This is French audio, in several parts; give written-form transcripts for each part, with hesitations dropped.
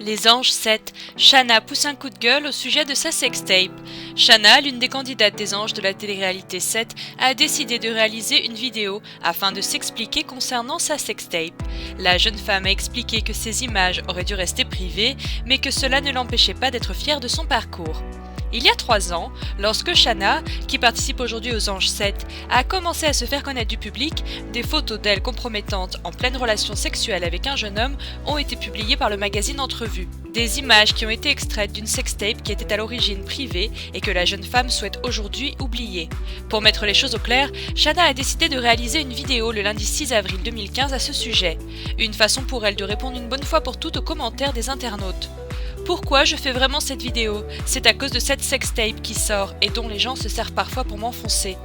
Les Anges 7, Shanna pousse un coup de gueule au sujet de sa sextape. Shanna, l'une des candidates des Anges de la télé-réalité 7, a décidé de réaliser une vidéo afin de s'expliquer concernant sa sextape. La jeune femme a expliqué que ses images auraient dû rester privées, mais que cela ne l'empêchait pas d'être fière de son parcours. Il y a 3 ans, lorsque Shanna, qui participe aujourd'hui aux Anges 7, a commencé à se faire connaître du public, des photos d'elle compromettantes en pleine relation sexuelle avec un jeune homme ont été publiées par le magazine Entrevue. Des images qui ont été extraites d'une sextape qui était à l'origine privée et que la jeune femme souhaite aujourd'hui oublier. Pour mettre les choses au clair, Shanna a décidé de réaliser une vidéo le lundi 6 avril 2015 à ce sujet. Une façon pour elle de répondre une bonne fois pour toutes aux commentaires des internautes. Pourquoi je fais vraiment cette vidéo? C'est à cause de cette sextape qui sort et dont les gens se servent parfois pour m'enfoncer.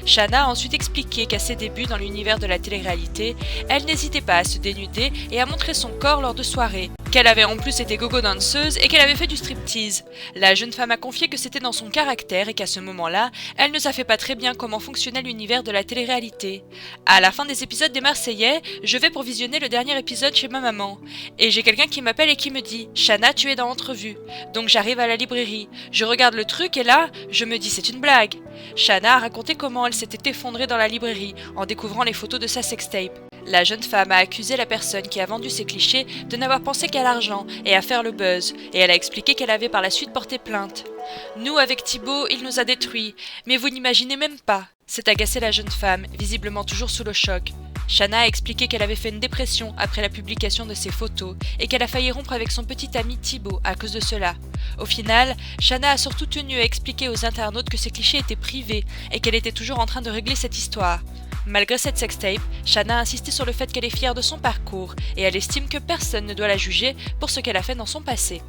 Shanna a ensuite expliqué qu'à ses débuts dans l'univers de la télé-réalité, elle n'hésitait pas à se dénuder et à montrer son corps lors de soirées, qu'elle avait en plus été gogo danseuse et qu'elle avait fait du striptease. La jeune femme a confié que c'était dans son caractère et qu'à ce moment-là, elle ne savait pas très bien comment fonctionnait l'univers de la télé-réalité. À la fin des épisodes des Marseillais, je vais pour visionner le dernier épisode chez ma maman. Et j'ai quelqu'un qui m'appelle et qui me dit « Shanna, tu es dans Entrevue ». Donc j'arrive à la librairie, je regarde le truc et là, je me dis c'est une blague. Shanna a raconté comment elle s'était effondrée dans la librairie en découvrant les photos de sa sextape. La jeune femme a accusé la personne qui a vendu ces clichés de n'avoir pensé qu'à l'argent et à faire le buzz, et elle a expliqué qu'elle avait par la suite porté plainte. Nous, avec Thibaut, il nous a détruits, mais vous n'imaginez même pas, s'est agacée la jeune femme, visiblement toujours sous le choc. Shanna a expliqué qu'elle avait fait une dépression après la publication de ses photos et qu'elle a failli rompre avec son petit ami Thibaut à cause de cela. Au final, Shanna a surtout tenu à expliquer aux internautes que ces clichés étaient privés et qu'elle était toujours en train de régler cette histoire. Malgré cette sextape, Shanna a insisté sur le fait qu'elle est fière de son parcours et elle estime que personne ne doit la juger pour ce qu'elle a fait dans son passé.